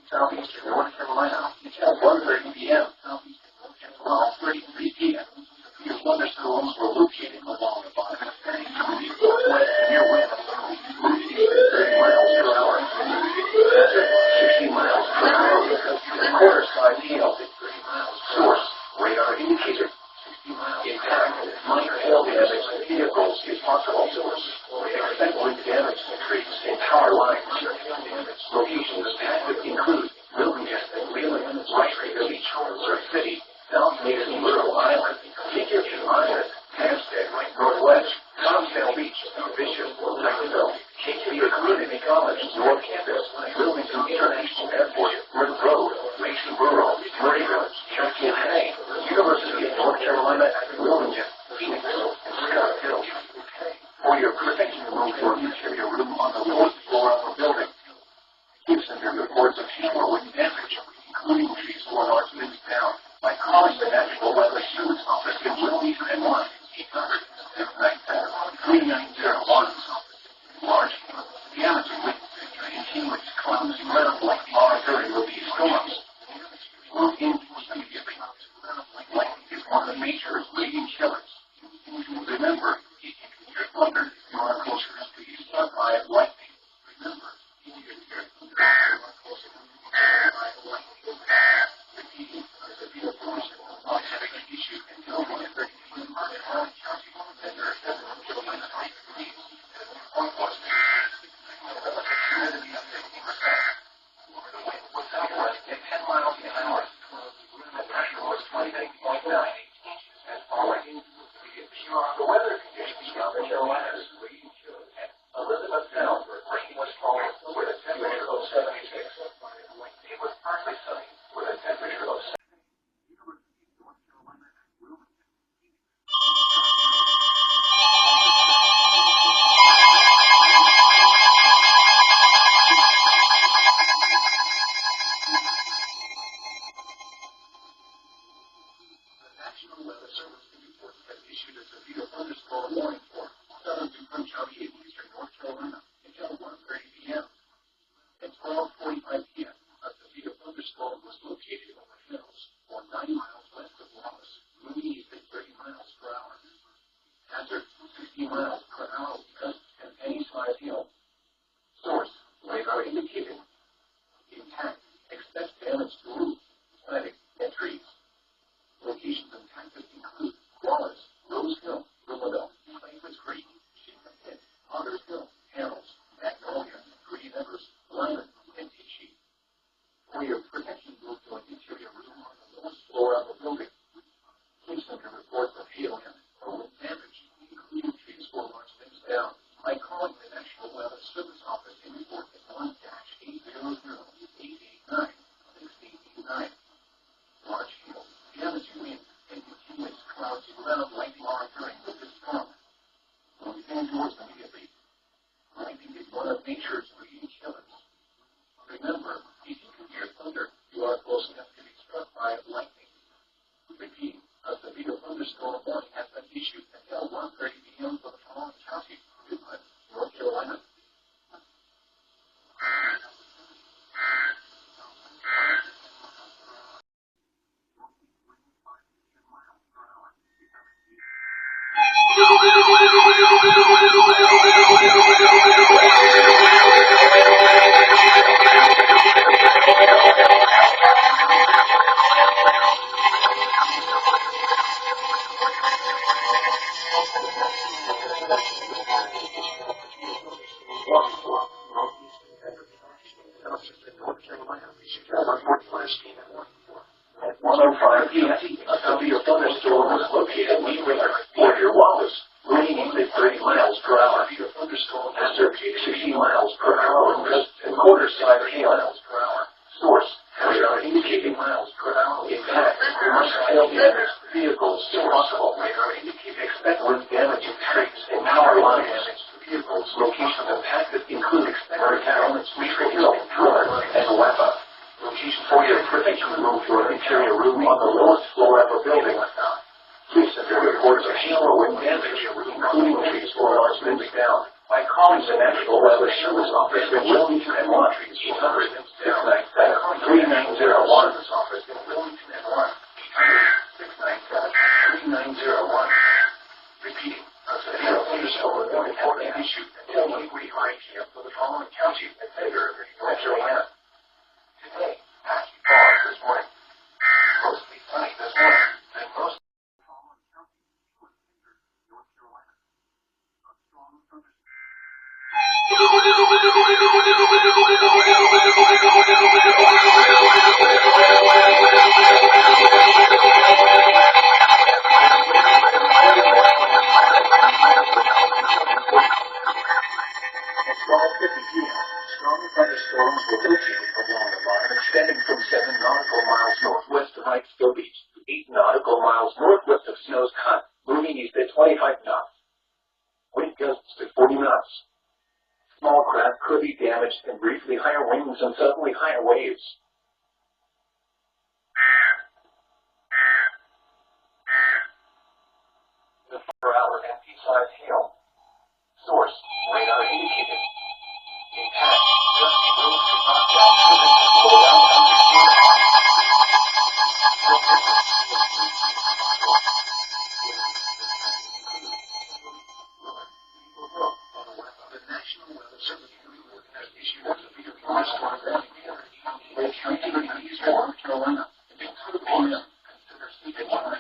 Southeastern North Carolina, until 1:30 p.m. At 12:33 p.m. Your thunderstorms were located along the bottom of the northwest near wind, 30 miles per hour, 60 miles per hour, quarter side hail, source, radar indicator, 60 miles, impact, minor hail damage to vehicles is possible, expect wind damage to trees and power lines, locations impacted include Wilmington, Wheeling, White Beach, Surf City, South Mason, Little Island, Decatur Island, Hampstead, Northwest, Comstown Beach, Bishop, Jacksonville, KHB Community College, North Campus, Wilmington International Airport, River Road, Mason Rural, Murrayville, Cherokee and Hay, University of North Carolina at Wilmington, Phoenix, and Scott Hill. For your protection, room for interior room on the fourth floor of the building. Please send your reports of hail or wind damage, including trees 4 large limbs down, by calling the National Weather Service Office in Wilmington and 1-800-797-3901. Large damaging wind continuous clouds ground like monitoring with these storms. Move in immediately. Lightning is one of the major leading killers. Remember, if you hear thunder, you are closer to the sun eye of lightning. Remember, if you hear thunder, you are closer to the sun eye of lightning. Repeating, the vehicle is not having an issue until 1:30 p.m. at Harlan County, and there are 7 Carolina State Police. Point was humidity of 50%. The wind was southwest at 10 miles an hour. The pressure was 29.9 inches as falling. The weather conditions of the Carolinas. At Elizabeth Town, rain was falling with a temperature of 76. It was partly sunny with a temperature of 70. National Weather Service has issued a severe thunderstorm warning for southern DuPont County in eastern North Carolina until 1:30 p.m. At 12:45 p.m., a severe thunderstorm was located over hills 9 miles west of Wallace, moving east at 30 miles per hour. Hazard 60 miles per hour gust and any size hail. Source, radar indicated. Intact, expect damage to roofs, siding, and trees. Locations impacted include Wallace, Rose Hill, Philadelphia, Claymans Creek, Sheepman Pit, Otters Hill, Hamels, Magnolia, Green Evers, Lyman, and Tichy. For your protection, move to an interior room on the lowest floor of the building. Please send your reports of hail and or wind damage, including trees 4 large limbs down, by calling the National Weather Service Office in report at 1-800-889-6089. Townships in North Carolina issued a 145 PM at 1:05 p.m. A severe thunderstorm was located near your Wallace, winds at 30 miles per hour. Severe thunderstorm after 60 miles per hour and quarter-side hail miles per hour. Source: radar indicating miles per hour. Impact: commercial hail damage vehicles if possible. Radar indicating expect wind damage to trees and power line damage to vehicles. Locations impacted include expected damage to Hill, Drummond, and Wappa. Location for your protection room for an interior room on the lowest floor of a building. Please send your reports of hail or wind damage, including trees or large limbs down, by calling the National Weather Service Office in Wilmington and 1-800-697-3901. Office in Wilmington and 1-800-697-3901. Repeating, a severe thunderstorm report is issued until 1:45 p.m. for the following counties and North Carolina. Today, past fog this morning. Mostly sunny this morning, and most of the following counties include North Carolina. A strong thunderstorm. At 12:50 p.m., strong thunderstorms were located along the line extending from 7 nautical miles northwest of Hikesville Beach to 8 nautical miles northwest of Snow's Cut, moving east at 25 knots. Wind gusts to 40 knots. Small craft could be damaged and briefly higher winds and suddenly higher waves. The 4-hour MP-size hail. Source: radar indicated. Impact: gusty winds could knock down buildings and blow out underground. The National Weather Service has issued a severe thunderstorm warning for North Carolina. Consider sleeping on a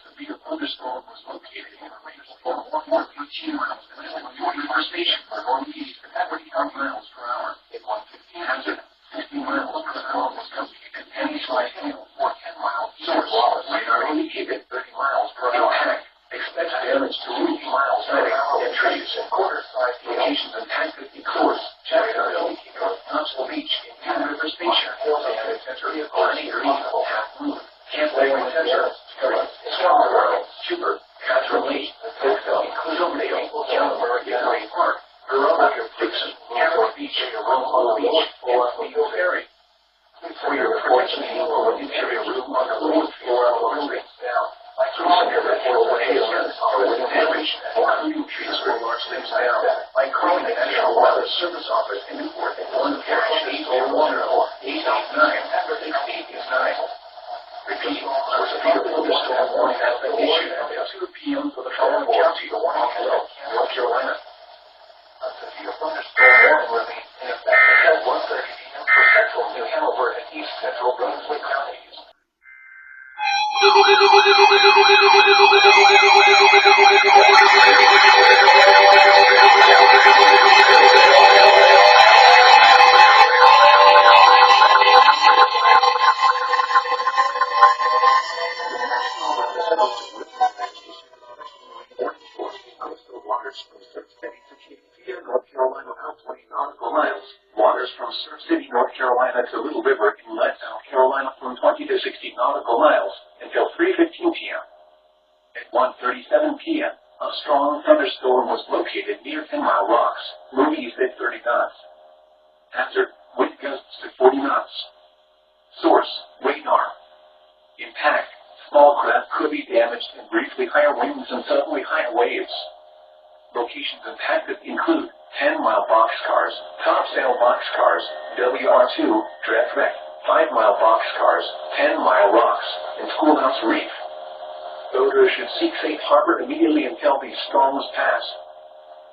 severe thunderstorm was located in a range of 118 miles and 44 station for northeast at 35 miles per hour. At 1:15 hazard, 60 miles per hour was completed and any-size hail for 10 miles. Source: radar indicated 30 miles per hour. Impact: expect damage to 50 miles per hour and trees and quarter-size locations impacted include Jacksonville, Knoxville Beach, Indian River Station, Hill Center, Arnie Green, Half Moon, Camp Lake Center, Scarborough, Schubert, Catherine Lee, Oakville, Cloverdale, Gallimore, Gary Park, Corona, Dixon, Campo Beach, Long Beach, and Eagle Ferry. For your reports of hail or interior room on the lowest floor of the building down, by calling your hail or wind damage, including trees or large limbs down, by calling the National Weather Service Office in Newport at 1-800-809-869. Repeating, a severe thunderstorm warning has been issued until 2 p.m. for the following counties, North Carolina. A severe thunderstorm warning remains in effect until 1:30 p.m. for central New Hanover and east central Brunswick counties. Coastal waters from Surf City to Katie, North Carolina, about 20 nautical miles. Waters from Surf City, North Carolina to Little River, Inlet, South Carolina, from 20 to 60 nautical miles until 3:15 p.m. At 1:37 p.m., a strong thunderstorm was located near 10 Mile Rocks, moving east at 30 knots. Hazard: wind gusts to 40 knots. Source: radar. Impact: small craft could be damaged and briefly higher winds and suddenly higher waves. Locations impacted include 10-mile boxcars, topsail boxcars, WR2, Draft Wreck, 5-mile boxcars, 10-mile rocks, and Schoolhouse Reef. Boaters should seek safe harbor immediately until these storms pass.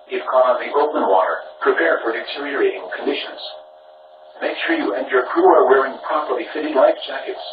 If caught on the open water, prepare for deteriorating conditions. Make sure you and your crew are wearing properly fitting life jackets.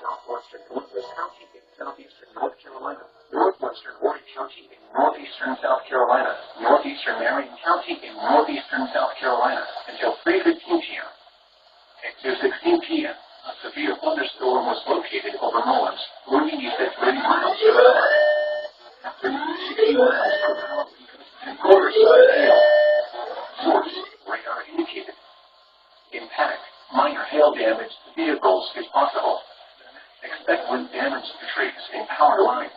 Southwestern Columbus County in southeastern North Carolina, northwestern Horry County in northeastern South Carolina, northeastern Marion County in northeastern South Carolina until 3:15 p.m. At 2:16 p.m., a severe thunderstorm was located over Mullins, moving east at 30 miles per hour. After 60 miles per hour, and quarter-size hail. Source, radar indicated. Impact, minor hail damage to vehicles is possible. Expect wind damage to trees and power lines.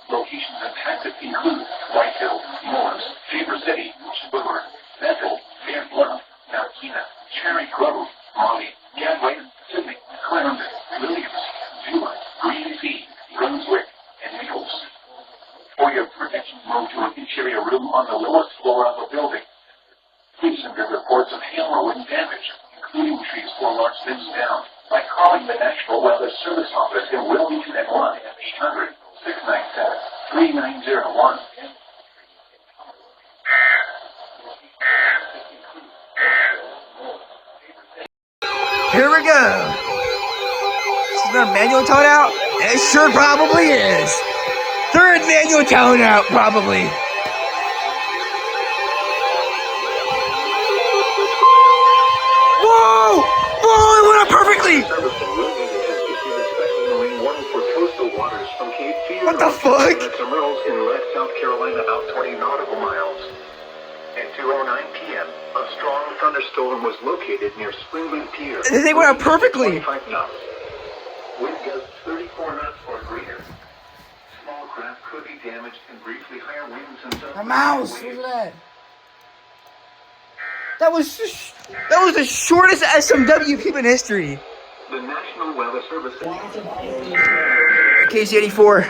Locations impacted include White Hill, Mullins, Faber City, Schooler, Bethel, Fair Bluff, Mount Kina, Cherry Grove, Molly, Gadway, Sydney, Clarendon, Williams, Zuma, Green Sea, Brunswick, and Nichols. For your protection, move to an interior room on the lowest floor of a building. Please submit reports of hail or wind damage, including trees 4 large limbs down, by calling the National Weather Service Office in Wilmington at 1-800-697-3901. Here we go. This is another manual tone out? It sure probably is. Third manual tone out, probably. Whoa! Whoa, it went up perfectly! What the fuck? In Lead, South Carolina, out 20 nautical miles. At 2:09 p.m., a strong thunderstorm was located near Springwood Pier. They went up perfectly. 25 knots. Wind gusts 34 knots or greater. Small craft could be damaged and briefly higher winds and some. My mouse, look at that. That was the shortest SMW peep in history. The National Weather Service. KC84.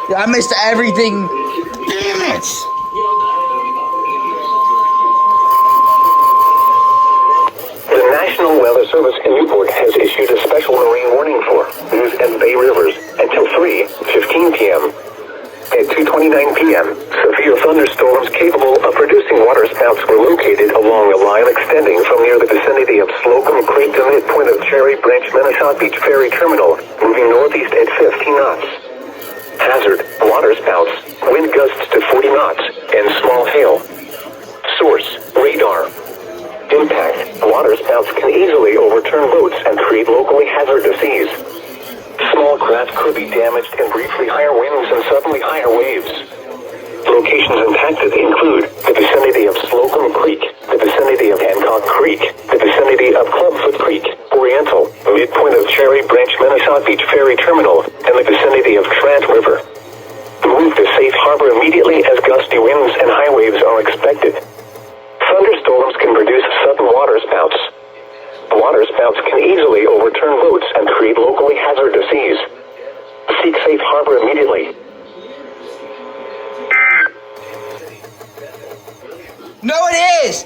Yeah, I missed everything. Damn it! The National Weather Service in Newport has issued a special marine warning for News and Bay Rivers until 3:15 p.m. At 2:29 p.m., severe thunderstorms capable of producing waterspouts were located along a line extending from near the vicinity of Slocum Creek to midpoint of Cherry Branch Minnesota Beach Ferry Terminal, moving northeast at 15 knots. Hazard, waterspouts, wind gusts to 40 knots, and small hail. Source, radar. Impact, waterspouts can easily overturn boats and create locally hazardous seas. Small craft could be damaged and briefly higher winds and suddenly higher waves. Locations impacted include the vicinity of Slocum Creek, the vicinity of Hancock Creek, the vicinity of Clubfoot Creek, Oriental, midpoint of Cherry Branch Minnesota Beach Ferry Terminal, and the vicinity of Trant River. Move to safe harbor immediately as gusty winds and high waves are expected. Thunderstorms can produce sudden waterspouts. Waterspouts can easily overturn boats and create locally hazardous seas. Seek safe harbor immediately. No, it is!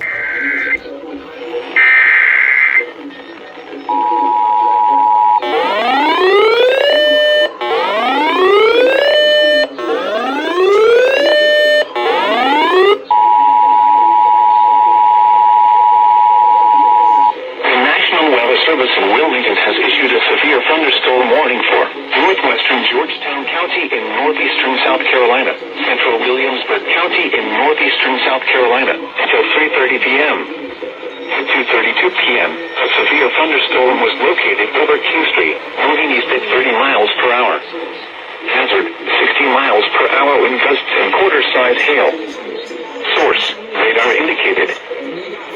Service in Wilmington has issued a severe thunderstorm warning for northwestern Georgetown County in northeastern South Carolina, central Williamsburg County in northeastern South Carolina until 3:30 p.m. At 2:32 p.m., a severe thunderstorm was located over King Street, moving east at 30 miles per hour. Hazard, 60 miles per hour wind gusts and quarter-size hail. Source, radar indicated.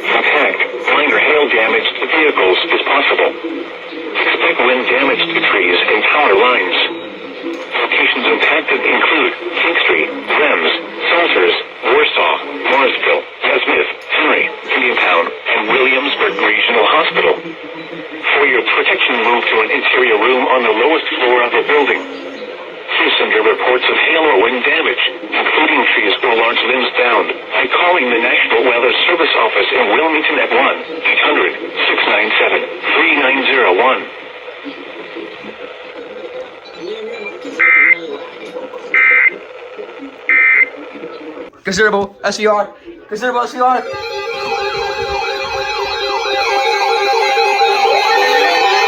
Impact, minor hail damage to vehicles is possible. Expect wind damage to trees and power lines. Locations impacted include King Street, Rems, Salters, Warsaw, Morrisville, Nesmith, Henry, Indiantown, and Williamsburg Regional Hospital. For your protection, move to an interior room on the lowest floor of a building. Please under reports of hail or wind damage, including trees or large limbs downed, by calling the National Weather Service Office in Wilmington at 1-800-697-3901. Considerable SCR. Considerable SCR.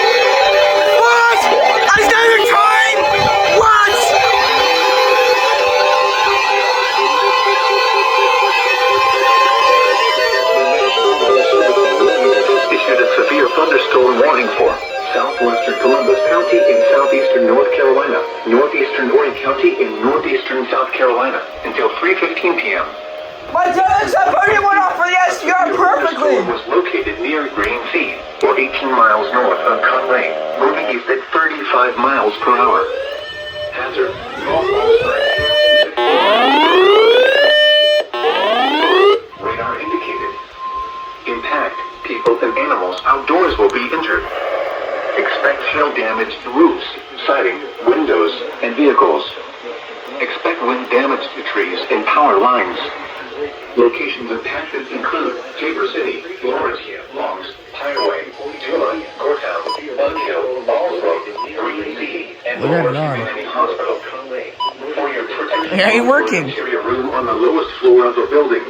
What? I stand in time? What? Issued a severe thunderstorm warning for southwestern Columbus County in southeastern North Carolina, northeastern Horry County in northeastern South Carolina until 3:15 p.m. My telex, I put it off for the SCR perfectly. The storm was located near Green Sea, or 18 miles north of Conway, moving east at 35 miles per hour. Hazard. Radar indicated. Impact. People and animals outdoors will be injured. Expect hail damage to roofs, siding, windows, and vehicles. Expect wind damage to trees and power lines. Locations impacted include Tabor City, Lawrence, Longs, Highway, Dillon, Courthouse, Bug Hill, Ballsbrook, Green Sea, and Lawrence Community Hospital. For your protection, It ain't working. Interior room on the lowest floor of the building.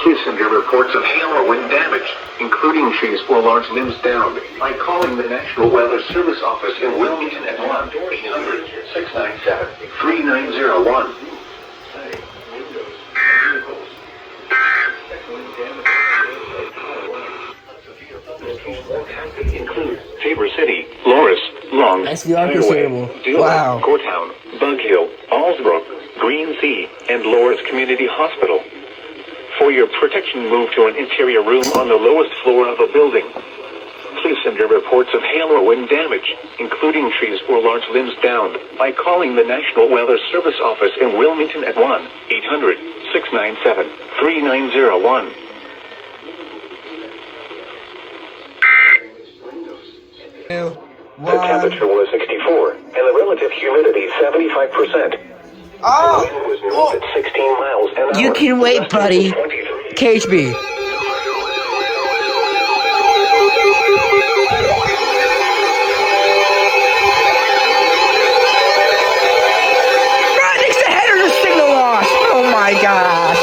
Please send your reports of hail or wind damage, including trees or large limbs downed, by calling the National Weather Service Office in Wilmington at 1-800-697-3901. Include Tabor City, Loris, Long, SVR Highway, considerable. Dillon, Wow. Courthouse, Bug Hill, Allsbrook, Green Sea, and Loris Community Hospital. For your protection, move to an interior room on the lowest floor of a building. Please send your reports of hail or wind damage, including trees or large limbs downed, by calling the National Weather Service Office in Wilmington at 1-800-697-3901. The temperature was 64, and the relative humidity 75%. Oh! The wind was north at 16 miles an hour. You can wait, buddy. KHB. Right next to header, the signal lost. Oh my gosh.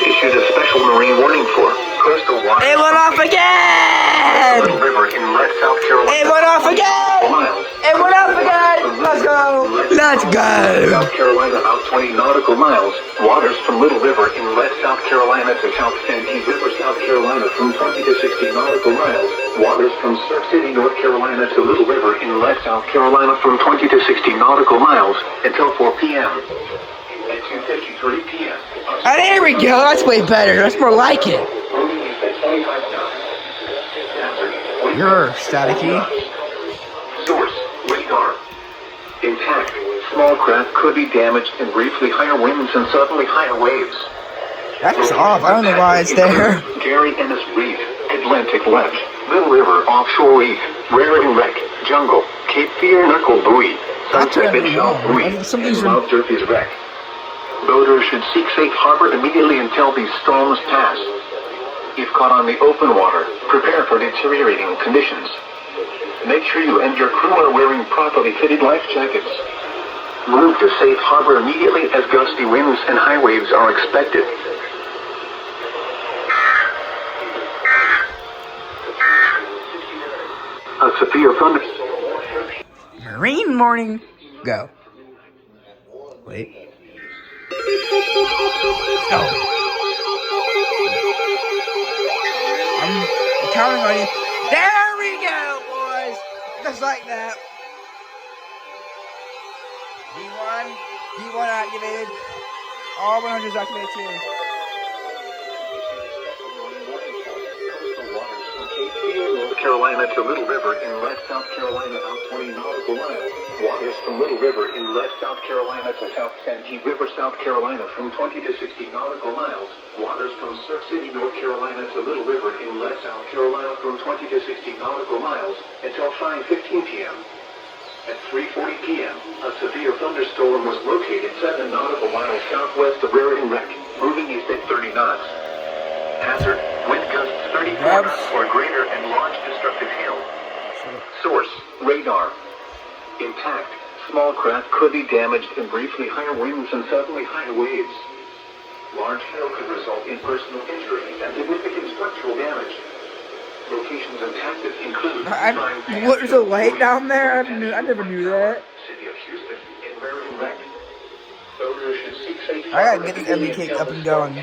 Issued a special marine warning for coastal water. It went off again! Little River Inlet, South Carolina. It went off again! Miles. It went off again! Let's go! Let's go! South Carolina out 20 nautical miles. Waters from Little River Inlet, South Carolina to South Santee River, South Carolina from 20 to 60 nautical miles. Waters from Surf City, North Carolina to Little River Inlet, South Carolina from 20 to 60 nautical miles until 4 p.m. At 2:53 p.m. Ah, there we go. That's way better. That's more like it. You're staticky. Source, radar. Impact. Small craft could be damaged in briefly higher winds and suddenly higher waves. That's off. I don't know why it's there. Gary Ennis Reef, Atlantic Left, Little River Offshore Reef, Raritan Wreck, Jungle, Cape Fear Knuckle Buoy, Sunset Beach Buoy, and Love Durfee's Wreck. Boaters should seek safe harbor immediately until these storms pass. If caught on the open water, prepare for deteriorating conditions. Make sure you and your crew are wearing properly fitted life jackets. Move to safe harbor immediately as gusty winds and high waves are expected. A severe thunderstorm. Marine morning. Go. Wait. Oh. I'm counting on you. There we go, boys. Just like that. D1 activated. All 100s activated too. North Carolina to Little River Inlet, South Carolina out 20 nautical miles. waters from Little River Inlet, South Carolina to South Santee River, South Carolina from 20 to 60 nautical miles. Waters from Surf City, North Carolina to Little River Inlet, South Carolina from 20 to 60 nautical miles until 5:15 p.m. At 3:40 p.m., a severe thunderstorm was located 7 nautical miles southwest of Raritan Wreck, moving east at 30 knots. Hazard, wind gusts 34 knots or greater and large destructive hail. Source, radar. Intact, small craft could be damaged in briefly higher winds and suddenly higher waves. Large hail could result in personal injury and significant structural damage. Locations and tactics include... There's a light down there? I never knew that. City of Houston in Raritan Wreck. Voters should seek safe I gotta get this MB cake up and going.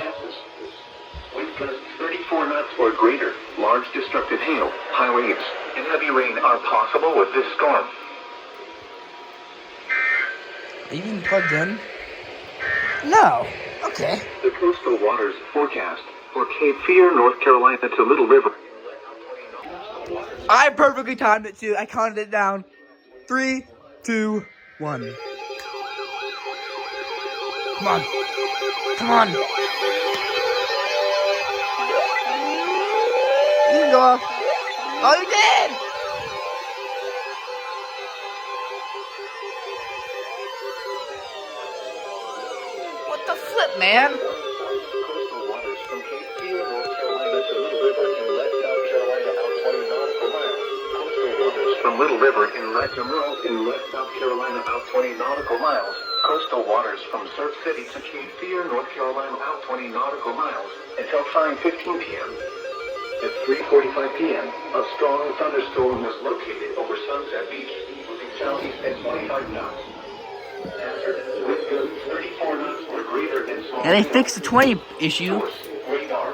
Wind gusts 34 knots or greater, large destructive hail, high waves, and heavy rain are possible with this storm. Are you even plugged in? No. Okay. The coastal waters forecast for Cape Fear, North Carolina to Little River. I perfectly timed it too. I counted it down. 3, 2, 1. Come on. Come on. You can go off. Oh, you did! What the flip, man? Coastal waters from Cape Fear, North Carolina to Little River Inlet, South Carolina out 20 nautical miles. Coastal waters from Little River Inlet to Merle Inlet, South Carolina out 20 nautical miles. Coastal waters from Surf City to Cape Fear, North Carolina out 20 nautical miles until 5:15 p.m. At 3:45 p.m., a strong thunderstorm was located over Sunset Beach, moving southeast at 25 knots. Hazard, wind gusts 34 knots or greater and small. Yeah, they fixed the 20 issue. Source, radar.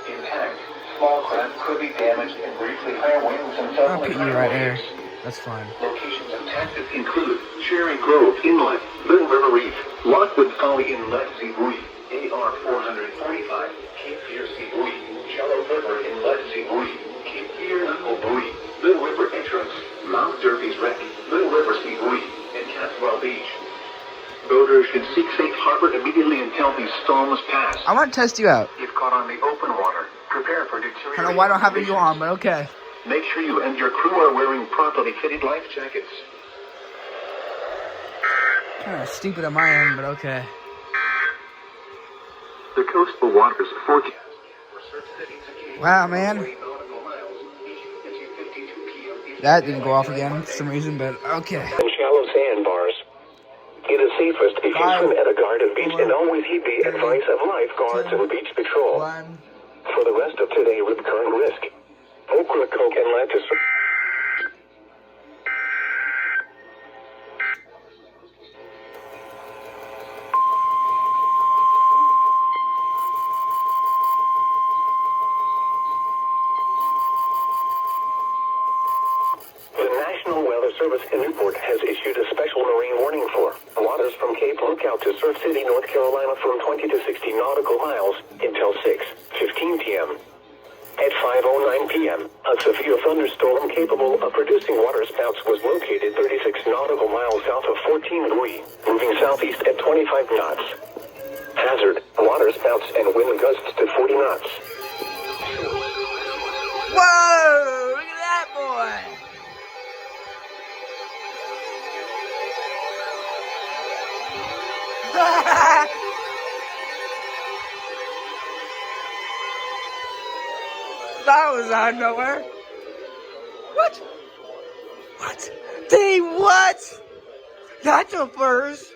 Intact, small craft could be damaged in briefly higher winds and I'll suddenly put you higher right there. waves. That's fine. Locations and tactics include Cherry Grove Inlet, Little River Reef, Lockwood Folly Inlet, Sea Buoy, AR 445, Cape Fear Sea Buoy, Shallow River Inlet, Sea Buoy, Cape Fear Knuckle Buoy, Little River Entrance, Mount Derby's Wreck, Little River Sea Buoy, and Caswell Beach. Boaters should seek safe harbor immediately until these storms pass. I want to test you out. If caught on the open water, prepare for deteriorating I don't know why I don't have you conditions. on, but okay. Make sure you and your crew are wearing properly fitted life jackets. Kind of stupid on my end, but okay. The coastal waters forecast. Wow, man. That didn't go off again for some reason, but okay. And shallow sandbars. It is safest if you swim at a guarded beach and always heed the advice of lifeguards and beach patrol. 1. For the rest of today with current risk, okra, coke, and lettuce. The National Weather Service in Newport has issued a special marine warning for waters from Cape Lookout to Surf City, North Carolina from 20 to 60 nautical miles until 6:15 p.m. At 5:09 p.m., a severe thunderstorm capable of producing waterspouts was located 36 nautical miles south of 14 Buoy, moving southeast at 25 knots. Hazard, waterspouts and wind gusts to 40 knots. Whoa! Look at that boy! That was out of nowhere. What? What? What? That's a first.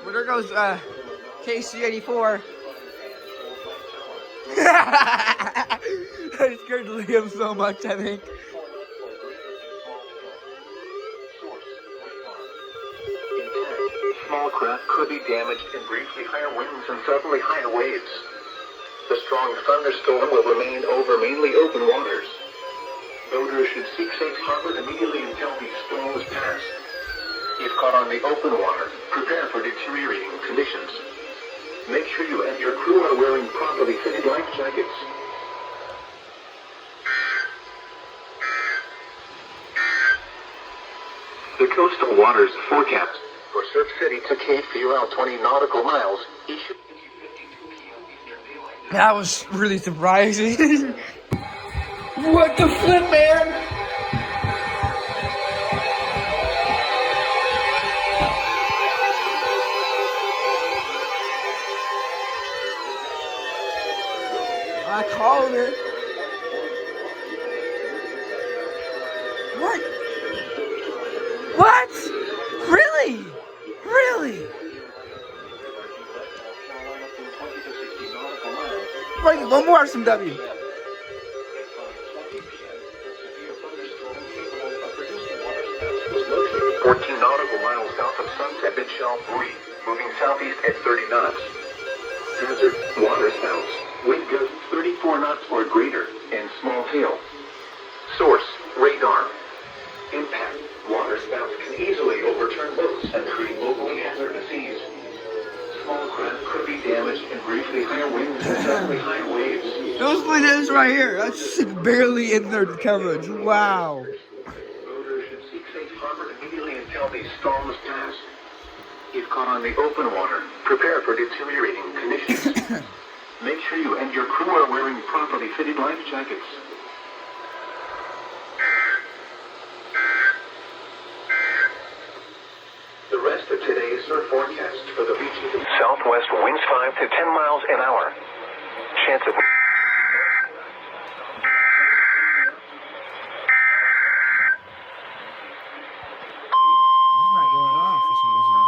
Well, there goes KC84. I scared Liam so much, I think. Small craft could be damaged in briefly higher winds and suddenly higher waves. The strong thunderstorm will remain over mainly open waters. Boaters should seek safe harbor immediately until these storms pass. If caught on the open water, prepare for deteriorating conditions. Make sure you and your crew are wearing properly fitted life jackets. coastal waters forecast for Surf City to KHB around 20 nautical miles. That was really surprising. What the flip, man? I called it. What? What? Really? Really? Wait, one more SMW. 14 nautical miles south of Sunset Mid Shelf Reef, moving southeast at 30 knots. Hazard, water spouts, wind gusts 34 knots or greater, and small tail. Source, radar. Impact, water spouts can easily overturn boats and create locally hazardous seas. Small craft could be damaged and briefly higher winds and suddenly higher waves. Those videos right here, that's barely in their coverage. Wow. Boaters should seek safe harbor immediately until these storms pass. If caught on the open water, prepare for deteriorating conditions. Make sure you and your crew are wearing properly fitted life jackets. The rest of today's surf forecast for the beaches. Southwest winds 5 to 10 miles an hour. Chance of... It's not going off for some reason.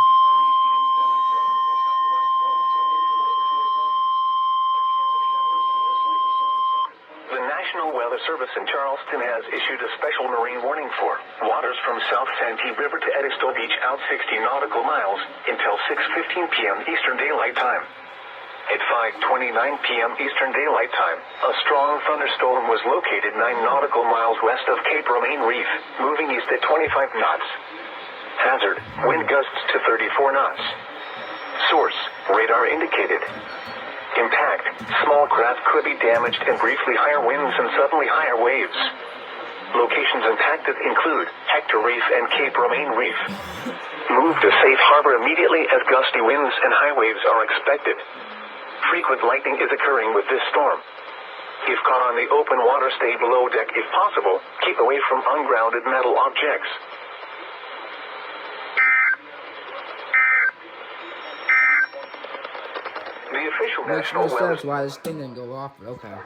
The National Weather Service in Charleston has issued a special marine warning for waters from South Santee River to Edisto Beach out 60 nautical miles until 6:15 p.m. Eastern Daylight Time. At 5:29 p.m. Eastern Daylight Time, a strong thunderstorm was located 9 nautical miles west of Cape Romaine Reef, moving east at 25 knots. Hazard, wind gusts to 34 knots. Source, radar indicated. Impact, small craft could be damaged and briefly higher winds and suddenly higher waves. Locations impacted include Hector Reef and Cape Romaine Reef. Move to safe harbor immediately as gusty winds and high waves are expected. Frequent lightning is occurring with this storm. If caught on the open water, stay below deck if possible. Keep away from ungrounded metal objects. The official Makes National no Weather sense why this thing didn't go off, but okay.